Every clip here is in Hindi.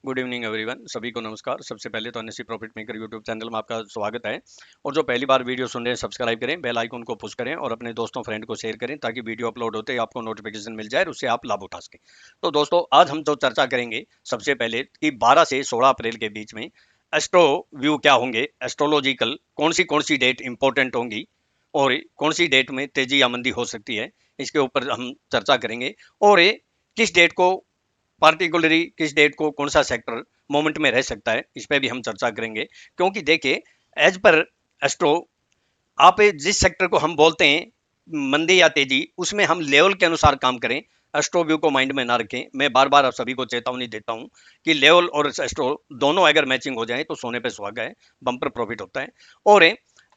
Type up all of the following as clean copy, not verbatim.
गुड इवनिंग एवरीवन, सभी को नमस्कार। सबसे पहले तो NSC profit maker YouTube channel में आपका स्वागत है। और जो पहली बार वीडियो सुन रहे हैं सब्सक्राइब करें, बेल आइकन को पुश करें और अपने दोस्तों फ्रेंड को शेयर करें ताकि वीडियो अपलोड होते ही आपको नोटिफिकेशन मिल जाए और उससे आप लाभ उठा सकें। तो दोस्तों, आज हम जो चर्चा करेंगे सबसे पहले कि 12 से 16 अप्रैल के बीच में एस्ट्रो व्यू क्या होंगे, एस्ट्रोलॉजिकल कौन सी डेट इंपॉर्टेंट होंगी और कौन सी डेट में तेजी या मंदी हो सकती है, इसके ऊपर हम चर्चा करेंगे। और किस डेट को पार्टिकुलरली, किस डेट को कौन सा सेक्टर मोमेंट में रह सकता है, इस पे भी हम चर्चा करेंगे। क्योंकि देखिए, एज पर एस्ट्रो, आप जिस सेक्टर को हम बोलते हैं मंदी या तेजी, उसमें हम लेवल के अनुसार काम करें। एस्ट्रो व्यू को माइंड में ना रखें। मैं बार बार आप सभी को चेतावनी देता हूं कि लेवल और एस्ट्रो दोनों अगर मैचिंग हो जाए तो सोने पे सुहागा है, बम्पर प्रॉफिट होता है। और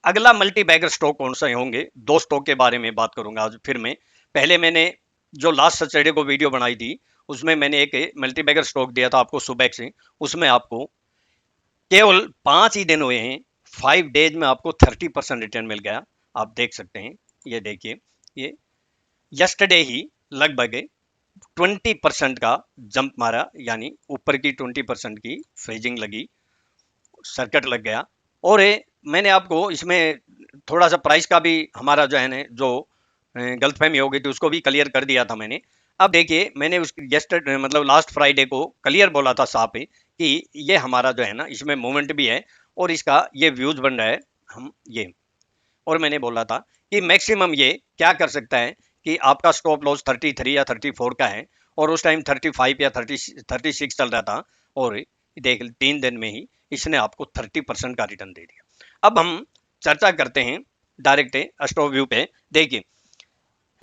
अगला मल्टी बैगर स्टॉक कौन से होंगे, दो स्टॉक के बारे में बात करूंगा आज। फिर मैं पहले मैंने जो लास्ट सैटरडे को वीडियो बनाई थी उसमें मैंने एक मल्टी बैगर स्टॉक दिया था आपको सुबह से। उसमें आपको केवल 5 ही दिन हुए हैं, 5 डेज में आपको 30% रिटर्न मिल गया। आप देख सकते हैं, ये देखिए, ये यस्टरडे ही लगभग 20% का जंप मारा, यानी ऊपर की 20% की फ्रीजिंग लगी, सर्किट लग गया। और मैंने आपको इसमें थोड़ा सा प्राइस का भी हमारा जो है ना, जो गलतफहमी हो गई थी उसको भी क्लियर कर दिया था मैंने। अब देखिए, मैंने उस यस्टरडे मतलब लास्ट फ्राइडे को क्लियर बोला था साफ ही कि ये हमारा जो है ना, इसमें मूवमेंट भी है और इसका ये व्यूज बन रहा है हम ये। और मैंने बोला था कि मैक्सिमम ये क्या कर सकता है कि आपका स्टॉप लॉस 33 या 34 का है और उस टाइम 35 या 36 चल रहा था। और देख, 3 दिन में ही इसने आपको 30% का रिटर्न दे दिया। अब हम चर्चा करते हैं डायरेक्ट एस्ट्रो व्यू पे। देखिए,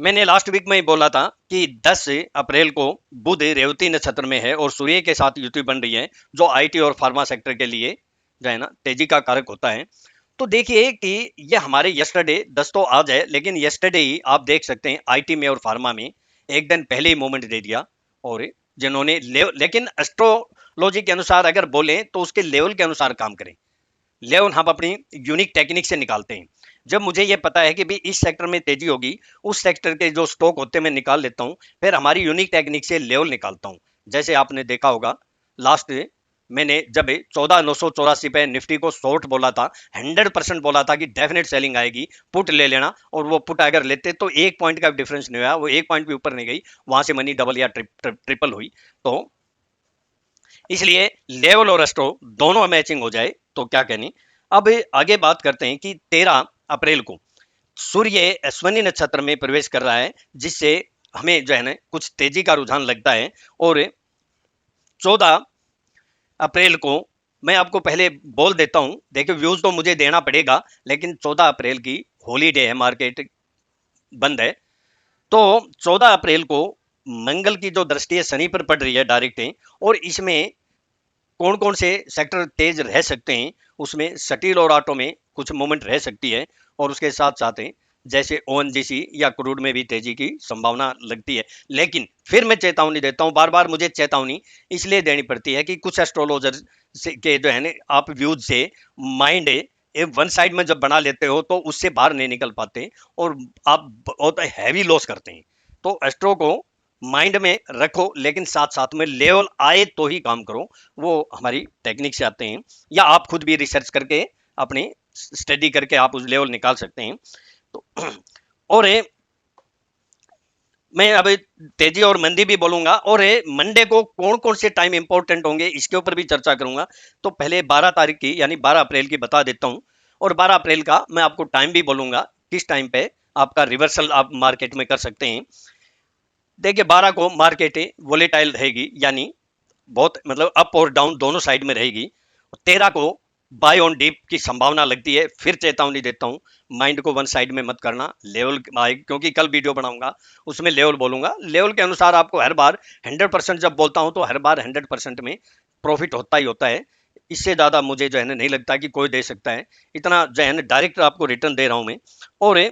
मैंने लास्ट वीक में ही बोला था कि 10 अप्रैल को बुध रेवती नक्षत्र में है और सूर्य के साथ युति बन रही है, जो आईटी और फार्मा सेक्टर के लिए जो है ना तेजी का कारक होता है। तो देखिए कि ये हमारे यस्टरडे 10 तो आज है, लेकिन यस्टरडे ही आप देख सकते हैं आईटी में और फार्मा में एक दिन पहले ही मूवमेंट दे दिया। और जिन्होंने लेकिन एस्ट्रोलॉजी के अनुसार अगर बोलें तो उसके लेवल के अनुसार काम करें। लेवल हम अपनी यूनिक टेक्निक से निकालते हैं। जब मुझे ये पता है कि भी इस सेक्टर में तेजी होगी, उस सेक्टर के जो स्टॉक होते हैं मैं निकाल लेता हूं, फिर हमारी यूनिक टेक्निक से लेवल निकालता हूं। जैसे आपने देखा होगा, लास्ट मैंने जब 14,984 पे निफ्टी को शॉर्ट बोला था, 100% बोला था कि डेफिनेट सेलिंग आएगी, पुट ले लेना। और वो पुट अगर लेते तो 1 पॉइंट का डिफरेंस नहीं हुआ, वो 1 पॉइंट भी ऊपर नहीं गई, वहां से मनी डबल या ट्रिपल हुई। तो इसलिए लेवल और एस्ट्रो दोनों मैचिंग हो जाए तो क्या कहनी। अब आगे बात करते हैं कि 13 अप्रैल को सूर्य अश्विनी नक्षत्र में प्रवेश कर रहा है, जिससे हमें जो है ना कुछ तेजी का रुझान लगता है। और 14 अप्रैल को मैं आपको पहले बोल देता हूं, देखिए व्यूज तो मुझे देना पड़ेगा, लेकिन 14 अप्रैल की हॉलीडे है, मार्केट बंद है। तो 14 अप्रैल को मंगल की जो दृष्टि है शनि पर पड़ रही है डायरेक्ट है, और इसमें कौन कौन से सेक्टर तेज रह सकते हैं, उसमें स्टील और ऑटो में कुछ मूवमेंट रह सकती है। और उसके साथ साथ जैसे ओएनजीसी या क्रूड में भी तेजी की संभावना लगती है। लेकिन फिर मैं चेतावनी देता हूं, बार बार मुझे चेतावनी इसलिए देनी पड़ती है कि कुछ एस्ट्रोलॉजर के जो है ना, आप व्यूज से माइंड वन साइड में जब बना लेते हो तो उससे बाहर नहीं निकल पाते और आप बहुत हैवी लॉस करते हैं। तो एस्ट्रो को माइंड में रखो, लेकिन साथ साथ में लेवल आए तो ही काम करो, वो हमारी टेक्निक से आते हैं। या आप खुद भी रिसर्च करके अपने स्टडी करके आप उस लेवल निकाल सकते हैं। तो और मैं अब तेजी और मंदी भी बोलूंगा, और मंडे को कौन कौन से टाइम इंपॉर्टेंट होंगे इसके ऊपर भी चर्चा करूंगा। तो पहले 12 तारीख की यानी 12 अप्रैल की बता देता हूं, और 12 अप्रैल का मैं आपको टाइम भी बोलूंगा किस टाइम पे आपका रिवर्सल आप मार्केट में कर सकते हैं। देखिए, 12 को मार्केट वोलेटाइल रहेगी, यानी बहुत मतलब अप और डाउन दोनों साइड में रहेगी। 13 को बाय ऑन डीप की संभावना लगती है। फिर चेतावनी देता हूं, माइंड को वन साइड में मत करना, लेवल आए, क्योंकि कल वीडियो बनाऊंगा उसमें लेवल बोलूंगा। लेवल के अनुसार आपको हर बार 100% जब बोलता हूं तो हर बार 100% में प्रॉफिट होता ही होता है। इससे ज्यादा मुझे जो है ना नहीं लगता कि कोई दे सकता है। इतना जो है ना डायरेक्ट आपको रिटर्न दे रहा हूं मैं। और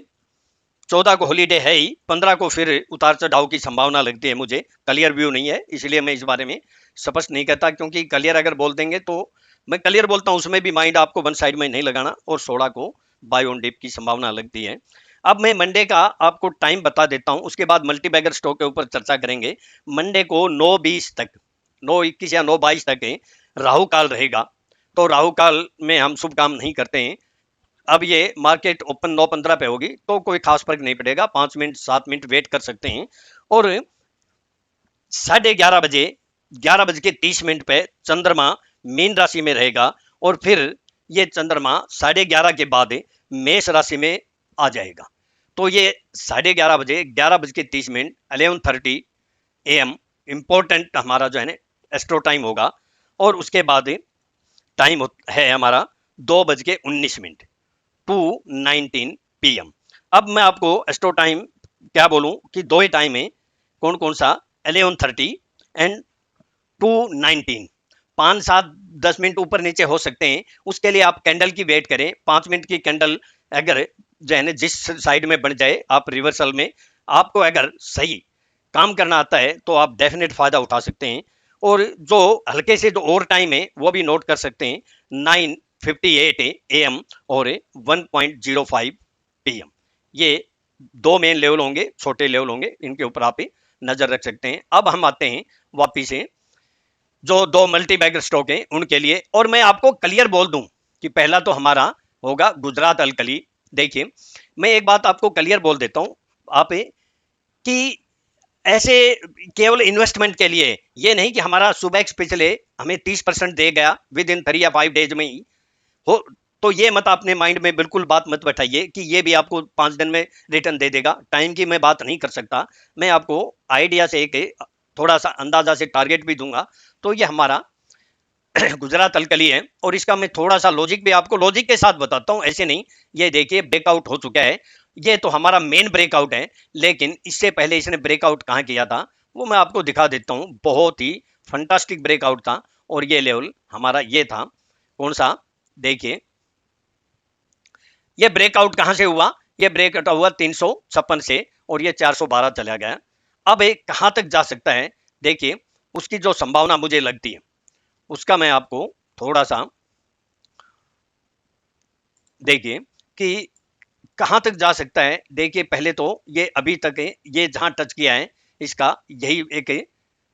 14 को हॉलीडे है ही, 15 को फिर उतार चढ़ाव की संभावना लगती है मुझे। क्लियर व्यू नहीं है, इसलिए मैं इस बारे में स्पष्ट नहीं कहता, क्योंकि क्लियर अगर बोल देंगे तो मैं क्लियर बोलता हूं, उसमें भी माइंड आपको वन साइड में नहीं लगाना। और 16 को बाय ऑन डिप की संभावना लगती है। अब मैं मंडे का आपको टाइम बता देता हूं, उसके बाद मल्टी बैगर स्टॉक के ऊपर चर्चा करेंगे। मंडे को 9:20 तक 9:21 या 9:22 तक राहु काल रहेगा, तो राहु काल में हम शुभ काम नहीं करते हैं। अब ये मार्केट ओपन 9:15 पे होगी तो कोई खास फर्क नहीं पड़ेगा, 5 मिनट 7 मिनट वेट कर सकते हैं। और 11:30 बजे 11:30 पे चंद्रमा मीन राशि में रहेगा और फिर ये चंद्रमा 11:30 के बाद मेष राशि में आ जाएगा। तो ये 11:30 बजे 11:30 11:30 AM इंपॉर्टेंट हमारा जो है ना एस्ट्रो टाइम होगा। और उसके बाद टाइम है हमारा 2:19 2:19 PM। अब मैं आपको एस्ट्रो टाइम क्या बोलूं कि दो ही टाइम है, कौन कौन सा, 11:30 एंड 2:19। 5 7 10 मिनट ऊपर नीचे हो सकते हैं, उसके लिए आप कैंडल की वेट करें। 5 मिनट की कैंडल अगर जो है ना जिस साइड में बन जाए, आप रिवर्सल में आपको अगर सही काम करना आता है तो आप डेफिनेट फायदा उठा सकते हैं। और जो हल्के से जो और टाइम है वो भी नोट कर सकते हैं, 9:58 AM और 1.05 PM। ये दो मेन लेवल होंगे, छोटे लेवल होंगे, इनके ऊपर आप नजर रख सकते हैं। अब हम आते हैं वापिस से जो दो मल्टी बैगर स्टॉक हैं उनके लिए। और मैं आपको क्लियर बोल दूं कि पहला तो हमारा होगा गुजरात अल्कली। देखिए मैं एक बात आपको क्लियर बोल देता हूं आप कि ऐसे केवल इन्वेस्टमेंट के लिए ये नहीं कि हमारा सुबह पिछले हमें 30% दे गया विद इन 3 या 5 डेज में ही हो, तो ये मत अपने माइंड में बिल्कुल बात मत बैठाइए कि ये भी आपको 5 दिन में रिटर्न दे देगा। टाइम की मैं बात नहीं कर सकता, मैं आपको आइडिया से एक थोड़ा सा अंदाजा से टारगेट भी दूंगा। तो ये हमारा गुजरात अल्कली है और इसका मैं थोड़ा सा लॉजिक भी आपको लॉजिक के साथ बताता हूं, ऐसे नहीं। ये देखिए ब्रेकआउट हो चुका है, ये तो हमारा मेन ब्रेकआउट है, लेकिन इससे पहले इसने ब्रेकआउट कहां किया था वो मैं आपको दिखा देता हूं। बहुत ही फंटास्टिक ब्रेकआउट था और ये लेवल हमारा ये था, कौन सा, देखिए ये ब्रेकआउट कहां से हुआ, ये ब्रेकआउट हुआ 356 से और ये 412 चला गया। अब एक कहां तक जा सकता है, देखिए उसकी जो संभावना मुझे लगती है उसका मैं आपको थोड़ा सा देखिए कि कहां तक जा सकता है। देखिए पहले तो ये अभी तक है, ये जहां टच किया है इसका यही एक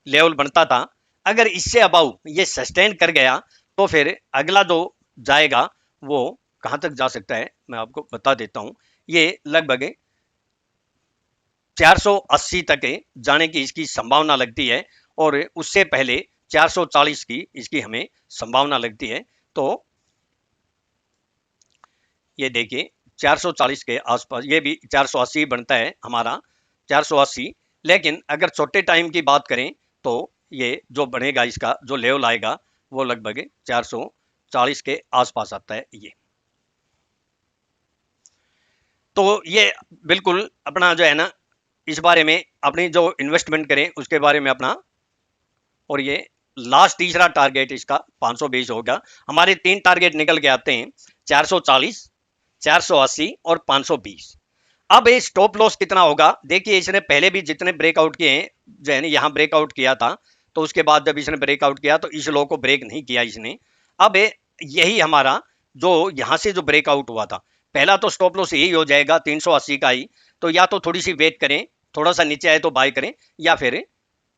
लेवल बनता था। अगर इससे अबाउ ये सस्टेन कर गया तो फिर अगला जो जाएगा वो कहां तक जा सकता है मैं आपको बता देता हूं। ये लगभग 480 तक जाने की इसकी संभावना लगती है और उससे पहले 440 की इसकी हमें संभावना लगती है। तो ये देखिए 440 के आसपास, ये भी 480 बनता है हमारा 480। लेकिन अगर छोटे टाइम की बात करें तो ये जो बनेगा इसका जो लेवल आएगा वो लगभग 440 के आसपास आता है ये। तो ये बिल्कुल अपना जो है ना इस बारे में अपनी जो इन्वेस्टमेंट करें उसके बारे में अपना। और ये लास्ट तीसरा टारगेट इसका 520 होगा। हमारे 3 टारगेट निकल के आते हैं, 440 480 और 520। अब ये स्टॉप लॉस कितना होगा, देखिए इसने पहले भी जितने ब्रेकआउट किए हैं जो है ना, यहाँ ब्रेकआउट किया था तो उसके बाद जब इसने ब्रेकआउट किया तो इस लो को ब्रेक नहीं किया इसने। अब यही हमारा जो यहाँ से जो ब्रेकआउट हुआ था, पहला तो स्टॉप लॉस यही हो जाएगा 380 का ही। तो या तो थोड़ी सी वेट करें, थोड़ा सा नीचे आए तो बाय करें, या फिर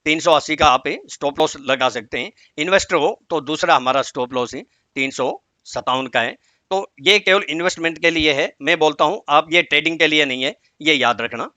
380 का आप स्टॉप लॉस लगा सकते हैं। इन्वेस्टर हो तो दूसरा हमारा स्टॉप लॉस 357 का है। तो ये केवल इन्वेस्टमेंट के लिए है, मैं बोलता हूं आप ये ट्रेडिंग के लिए नहीं है, ये याद रखना।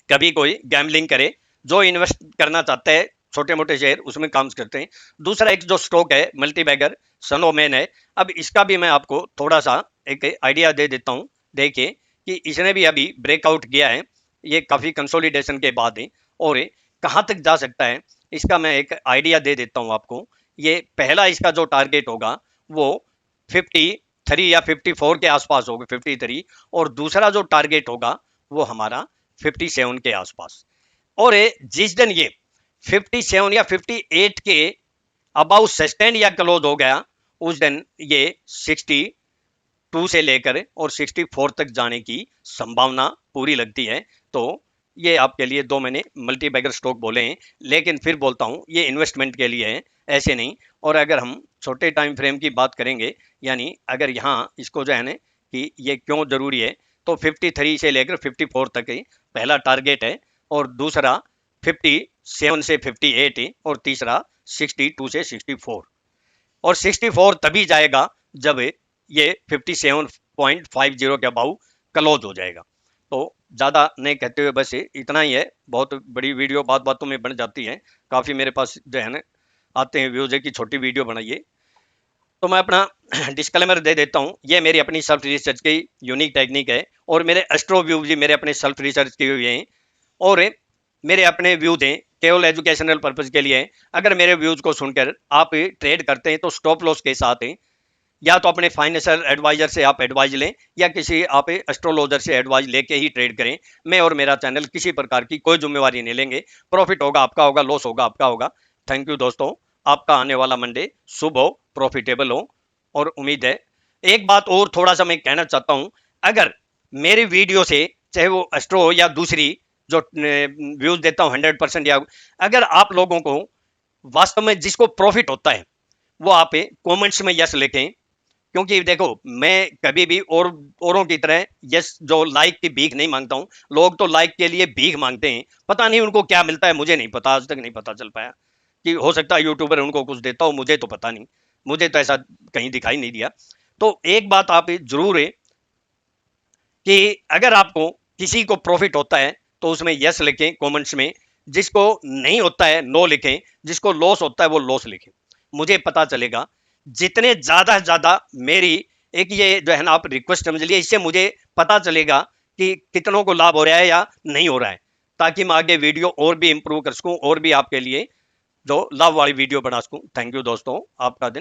कभी कोई गैम्बलिंग करे, जो इन्वेस्ट करना चाहता है छोटे मोटे शेयर उसमें काम करते हैं। दूसरा एक जो स्टॉक है मल्टी बैगर सनोमैन है, अब इसका भी मैं आपको थोड़ा सा एक आइडिया दे देता हूं। देखिए कि इसने भी अभी ब्रेकआउट किया है, ये काफी कंसोलिडेशन के बाद है और कहां तक जा सकता है इसका मैं एक आइडिया दे देता हूं आपको। ये पहला इसका जो टारगेट होगा वो 53 या 54 के आसपास होगा, 53। और दूसरा जो टारगेट होगा वो हमारा 57 के आसपास। और जिस दिन ये 57 या 58 के अबाउट सस्टेन या क्लोज हो गया उस दिन ये 62 से लेकर और 64 तक जाने की संभावना पूरी लगती है। तो ये आपके लिए दो मैंने मल्टी बैगर स्टॉक बोले हैं, लेकिन फिर बोलता हूं ये इन्वेस्टमेंट के लिए है, ऐसे नहीं। और अगर हम छोटे टाइम फ्रेम की बात करेंगे, यानी अगर यहाँ इसको जो है ना कि ये क्यों जरूरी है, तो 53 से लेकर 54 तक ही पहला टारगेट है और दूसरा 57 से 58 है और तीसरा 62 से 64। और 64 तभी जाएगा जब ये 57.50 के अबाउ क्लोज हो जाएगा। तो ज़्यादा नहीं कहते हुए बस इतना ही है। बहुत बड़ी वीडियो बात बातों में बन जाती है, काफ़ी मेरे पास जो है ना आते हैं व्यूज की छोटी वीडियो बनाइए। तो मैं अपना डिस्क्लेमर दे देता हूँ, ये मेरी अपनी सेल्फ रिसर्च की यूनिक टेक्निक है और मेरे एस्ट्रो व्यूज भी मेरे अपने सेल्फ रिसर्च के हुए हैं और मेरे अपने व्यूज हैं, केवल एजुकेशनल पर्पज के लिए हैं। अगर मेरे व्यूज को सुनकर आप ट्रेड करते हैं तो स्टॉप लॉस के साथ हैं, या तो अपने फाइनेंशियल एडवाइजर से आप एडवाइज लें या किसी आप एस्ट्रोलॉजर से एडवाइज लेके ही ट्रेड करें। मैं और मेरा चैनल किसी प्रकार की कोई जिम्मेवारी नहीं लेंगे। प्रॉफिट होगा आपका होगा, लॉस होगा आपका होगा। थैंक यू दोस्तों, आपका आने वाला मंडे शुभ हो, प्रॉफिटेबल हो। और उम्मीद है एक बात और थोड़ा सा मैं कहना चाहता हूं, अगर मेरी वीडियो से चाहे वो एस्ट्रो हो या दूसरी जो व्यूज देता हूं 100%, या अगर आप लोगों को वास्तव में जिसको प्रॉफिट होता है वो आप कमेंट्स में यस लिखें। क्योंकि देखो मैं कभी भी औरों की तरह यस जो लाइक की भीख नहीं मांगता हूं। लोग तो लाइक के लिए भीख मांगते हैं, पता नहीं उनको क्या मिलता है, मुझे नहीं पता, आज तक नहीं पता चल पाया। कि हो सकता है यूट्यूबर उनको कुछ देता हो, मुझे तो पता नहीं, मुझे तो ऐसा कहीं दिखाई नहीं दिया। तो एक बात आप जरूर है कि अगर आपको किसी को प्रॉफिट होता है तो उसमें यस लिखें कमेंट्स में, जिसको नहीं होता है नो लिखें, जिसको लॉस होता है वो लॉस लिखें। मुझे पता चलेगा जितने ज्यादा से ज्यादा मेरी एक ये जो है ना आप रिक्वेस्ट समझ लिए, इससे मुझे पता चलेगा कि कितनों को लाभ हो रहा है या नहीं हो रहा है, ताकि मैं आगे वीडियो और भी इंप्रूव कर सकूं और भी आपके लिए जो लाभ वाली वीडियो बना सकूं। थैंक यू दोस्तों, आपका दिन